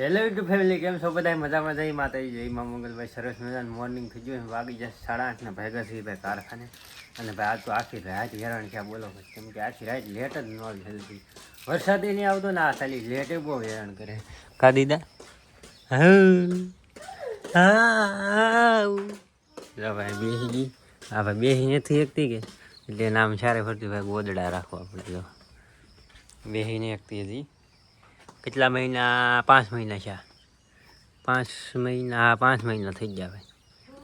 Hello YouTube family, કેમ છો બધા? મજામાં જઈ માતાજી જય મા મંગલભાઈ. સરસ મજાનું મોર્નિંગ થઈ ગયું. વાગી જશે 8:30 ને ભેગા છીએ ભાઈ કારખાને. અને ભાઈ આજ તો આખી રાત હેરાન થયા બોલો, કેમ કે આખી રાત લેટ જ ન જલ્દી વરસાદ નહીં આવતો ને આ ખાલી લેટે બહુ હેરાન કરે. કા દીદા? હા ભાઈ બેસી ગઈ. હા ભાઈ બેસી નથી એકતી કે એટલે નામ સારે ફરતી ભાઈ ગોદડા રાખવા પડે. બેસી નહીં એકતી હજી. કેટલા મહિના? 5 મહિના છે. 5 મહિના થઈ ગયા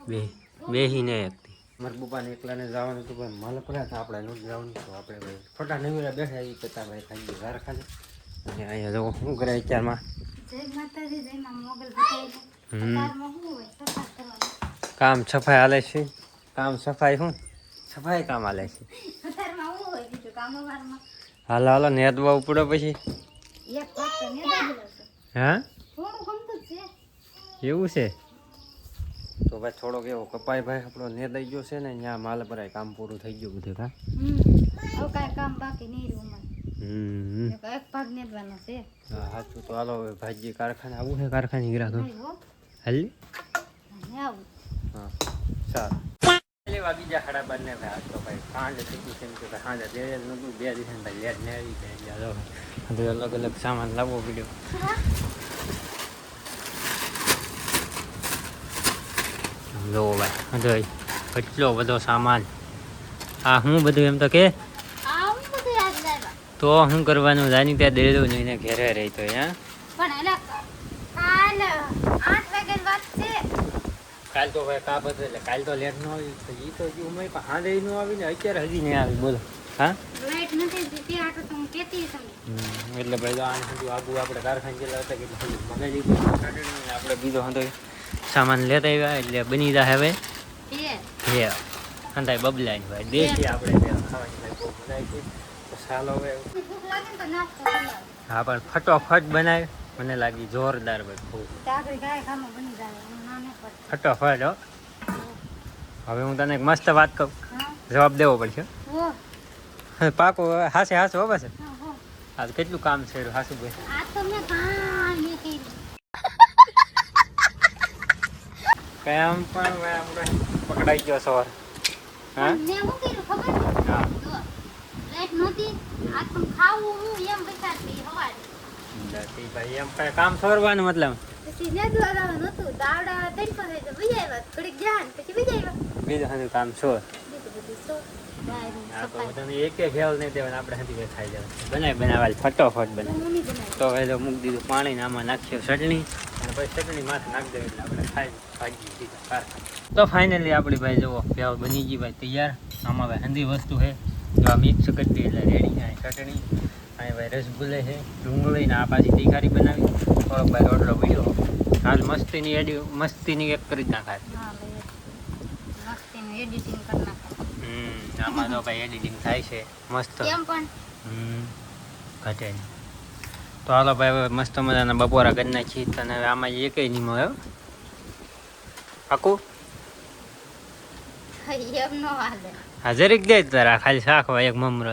ભાઈ બેસીને એકથી. મારા પપ્પાને એકલાને જવાનું હતું ભાઈ મલપરા, આપણે નથી જવાનું તો આપણે ભાઈ ખોટા નવીરા બેઠા એ કરતા ભાઈ ખાઈ ગયું કારખાને. અને અહીંયા જો શું કરે અત્યારમાં? કામ સફાઈ હાલે છે. કામ સફાઈ શું સફાઈ કામ હાલે છે. હાલો હાલો નેદવા ઉપડો પછી. હા એવું છે તો ભાઈ થોડોક એવો કપાય ભાઈ આપણો નેદાઈ ગયો છે ને ત્યાં માલ ભરાય કામ પૂરું થઈ ગયું બધું. હા સાચું તો હાલો ભાઈ કારખાને આવું છે. કારખાને ગિરાતો હાલી હા સારું. વાગી જાય 12:30 ને ભાઈ. આજ તો ભાઈ સાંજ થઈ ગઈ છે કે સાંજે દે નતું 2 દિવસ ભાઈ લેટ ને આવી જાય. અલગ અલગ સામાન લાવવો પડ્યો. જો ભાઈ કેટલો બધો સામાન. આ હું બધું એમ તો કે તો શું કરવાનું? જાની ત્યાં દેડું નહીં ને ઘેરે રહી તો કાલ તો ભાઈ કા બધું એટલે કાલ તો લેટ ન આવી એ તો ઉમય પણ હાંડે ન આવી ને અત્યારે હજી નહીં આવી. બોલો હા એટલે ભાઈ આ સુધી આગું આપણે કારખાને ગયેલા હતા કે મને લીધું આપણે બીજો હતો સામાન લેતા આવ્યા એટલે બની જાય હવે હે અંધાય બબલાય ભાઈ દેશી આપણે ખાવાની ભાઈ બહુ મજા આવી તો ચાલો હવે. હા પણ ફટોફટ બનાવે મને લાગી જોરદાર ભાઈ ખૂબ ફટોફટ. હો હવે હું તને એક મસ્ત વાત કહું, જવાબ દેવો પડશે પાકો. હાસે હાસો હો બસ. હા કેટલું કામ છે હાસુ ભાઈ? કામ પણ આપણે પકડાઈ ગયો સવાર. હા ભાઈ એમ કઈ કામ છોડવાનું મતલબ બીજું કામ છોડ. એક ખેલ નહીં દેવાનું આપણે હાથી ખાઈ જવાનું બનાવાલ ફટોફટ બનાવે. તો હવે તો મૂકી દીધું પાણી આમાં નાખ્યો ચટણી અને પછી ચટણી માથે નાખી દેવી એટલે આપણે ખાઈ ભાગી સીધા કારખાને. તો ફાઇનલી આપણી ભાઈ જુઓ પ્યાવ બની ગઈ ભાઈ તૈયાર. આમાં ભાઈ હંધી વસ્તુ છે જો આ મિક્સ કરી દઈએ એટલે રેડી. આ ચટણી અહીં ભાઈ રસગુલ્લે છે, ડુંગળી ને આ પાછી તીખારી બનાવી. થોડોક ભાઈ રોટલો બીજો હાલ મસ્તીની એક કરી નાખાય. આમાં તો ભાઈ એડિટિંગ થાય છે મસ્ત. ઘટે નહીં તો હાલો ભાઈ હવે મસ્ત મજાના બપોરા કરી નાખી. તને હવે આમાં એક નહીં મળ્યો પાકું. હા જરીક દે તારા ખાલી શાક હોય એક મમરો.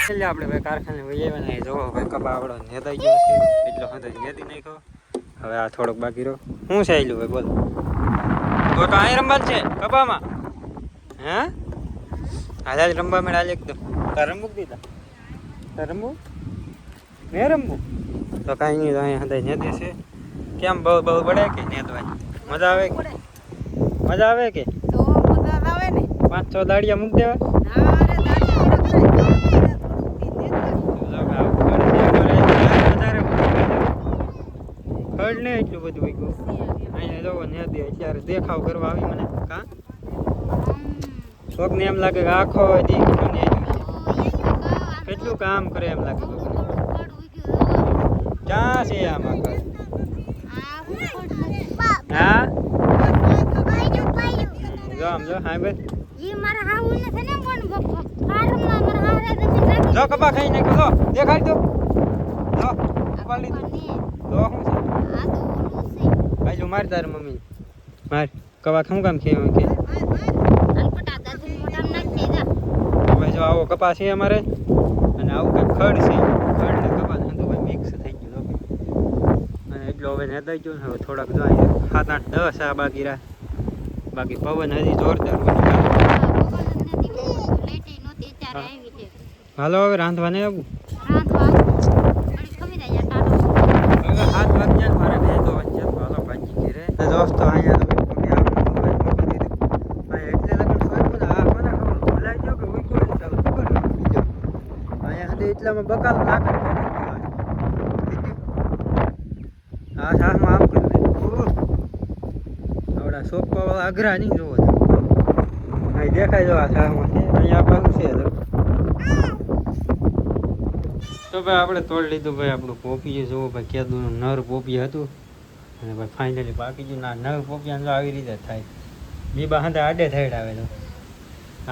એટલે આપણે ભાઈ કારખાને વહી ને જોવો ભાઈ કપા આવડો નેદાઈ ગયો છે એટલો હતો નેદી નાખ્યો. હવે આ થોડોક બાકી રહ્યો. શું છે એલું ભાઈ બોલ? તો અહીં રમવાનું છે કપામાં? હે આજે રમવા મેળ આજે એકદમ તાર રમવું દીધા તાર રમવું મેં રમવું તો કાંઈ નહીં. અહીંયા હતા નેદે છે. કેમ બહુ બહુ પડે કે નેદવાની મજા આવે કે? મજા આવે કે? 5-6 દાડિયા મૂકી દેવા. ખડ ને એટલું બધું હોય ગયું અહીંયા જોવો નેદે અત્યારે દેખાવ કરવા આવી મને. કા શોખ ને એમ લાગે કે આખો કેટલું કામ કરે એમ લાગે. ક્યાં છે આમાં? હા જો આમ જો હા ભાઈ જો કપા ખાઈ નાખ્યો. જો દેખાડ દો જો ઉપાડી દો. તો શું છે ભાઈ જો માર તાર મમ્મી માર કવા શું કામ કે જો આવો કપાસ છે અમારે અને આવું કંઈક ખડ છે. ખડ ને કપાસ મિક્સ થઈ ગયું. એટલો હવે નેતાઈ ગયો ને હવે થોડાક જાય 7 8 10 આ બાકી રહ્યા બાકી પવન હજી જોરદાર હાલો હવે રાંધવા નહીં આવું હવે 7 વાગ્યા મારે બે તો વચ્ચે હાલો ભાજી ઘેરે દોસ્તો અહીંયા તો એટલામાં બકાલ નાખે આ સાસમાં આમ કરી દે આવડા સોપા વાળા અઘરા નહીં જોવો અહીં દેખાય જો આ સાસમાં છે અહીંયા પાછું છે તો ભાઈ આપણે તોડી લીધું ભાઈ આપણું પોપિયું જોવો ભાઈ કેદુનું નર પોપિયું હતું અને ભાઈ ફાઇનલી બાકી ગયું ના નર પોપિયા જો આવી રીતે થાય બીબા હાથે આડે થઈડ આવે તો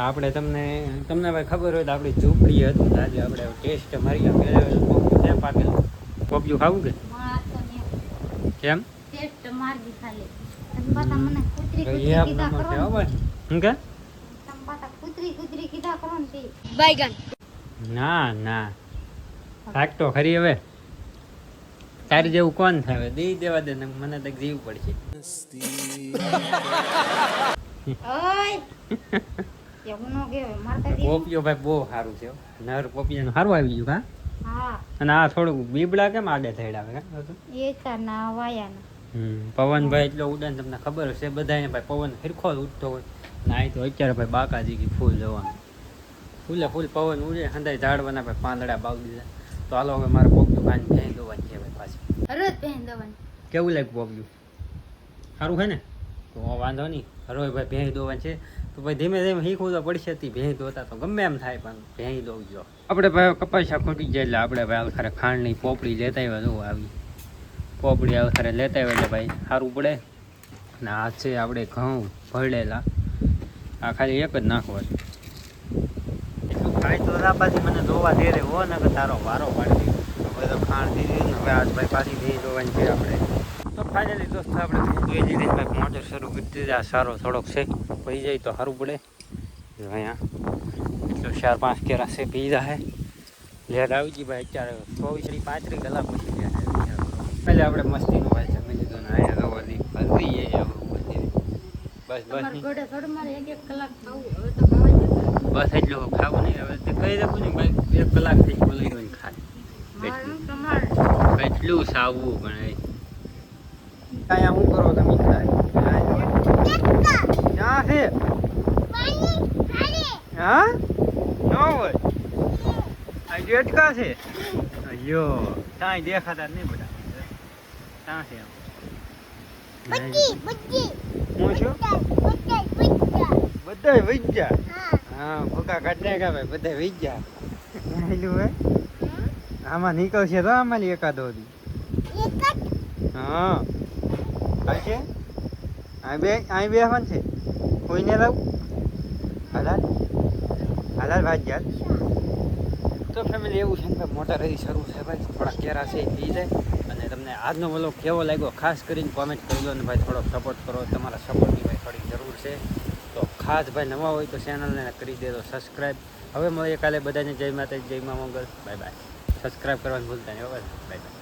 આપણે તમને ભાઈ ખબર હોય તો આપણી ઝૂંપડી હતું આજે આપણે ટેસ્ટ મારી પોપિયું કેમ પાકેલું પોપિયું ખાવું કે કેમ ટેસ્ટ મારી ખાલી મને કુતરી કીધા કરો હું કે કુતરી કીધા કરો ને બાયગન ના રાખતો ખરી હવે તારી જેવું કોણ થાય દઈ દેવા દે ને મને તો જીવ પડશે પોપિયો ભાઈ બહુ સારું છે નર પોપિયાનું સારું આવી ગયું હા અને આ થોડુંક બીબડા કેમ આડે થઈડ આવે પવન ભાઈ એટલો ઉડે ને તમને ખબર હશે બધાને ભાઈ પવન ફિરખો જ ઉડતો હોય ના તો અત્યારે ભાઈ બાકાજી કી ફૂલ જવાનું ફૂલ પવન ઉડે હંધાઈ ઝાડવાના ભાઈ પાંદડા બાવ દીધા તો હાલો હવે મારે પોપિયું ખાઈને ભેં દોવાની છે ભાઈ પાછી કેવું લાગ્યું પોપિયું સારું છે ને તો વાંધો નહીં હરોય ભાઈ ભેં દોવાની છે તો ભાઈ ધીમે ધીમે શીખવું તો પડશે ભેં દોતા તો ગમે એમ થાય પણ ભેં દોજો આપણે ભાઈ કપાસા ખોટી જાય એટલે આપણે ભાઈ ખરે ખાંડની પોપડી લેતા આવ્યા જો આવી પોપડી ખરે લેતા આવ્યા એટલે ભાઈ સારું પડે ને આ છે આપણે ઘઉં ભળેલા આ ખાલી એક જ નાખવાનું એટલું ખાય તો રાબાથી મને દોવા દે રે હો ને કે તારો વારો પાડી હવે તો ખાંડ દીધી ને હવે આજ ભાઈ પાછી ભેં દોવાની છે આપણે તો ફાઇનલી દોસ્તો આપણે જોઈ લીધી ભાઈ મોટર શરૂ કરી દીધા સારો થોડોક છે પી જાય તો સારું પડે અહીંયા તો 4-5 કેરા છે પી જાય લેટ આવી ગઈ ભાઈ અત્યારે 24-35 કલાક પછી એટલે આપણે મસ્તીનું ભાઈ જમી લીધું ને અહીંયા તો બધી બસ એટલું ખાવું નહીં હવે કહી દઉં ને ભાઈ 1 કલાક થઈ બોલી ગયું ખાય એટલું સાવવું પણ અહીંયા શું કરો તમે ક્યાં છે હા ન હોય આ ડેટકા છે અયો ત્યાં દેખાતા નહીં બધા ત્યાં છે હું છું બધા વૈજ્યા હા ભૂકા કાઢી ગયા ભાઈ બધા વૈજ્યા હે આમાં નીકળશે તો આમાં એકાદો હા છે અહીં બેસવાનું છે કોઈને લાવું હાલાલ ભાઈ તો ફેમિલી એવું છે ને મોટા રહી શરૂ છે ભાઈ થોડા કેરા છે એ પી જાય અને તમને આજનો વ્લોગ કેવો લાગ્યો ખાસ કરીને કોમેન્ટ કરી દો અને ભાઈ થોડોક સપોર્ટ કરો તમારા સપોર્ટની ભાઈ થોડી જરૂર છે તો ખાસ ભાઈ નવા હોય તો ચેનલને કરી દેજો સબસ્ક્રાઈબ હવે મળીએ કાલે બધાને જય માતાજી જય મા મંગલ બાય બાય સબસ્ક્રાઈબ કરવાનું ભૂલતા નહીં બાય બાય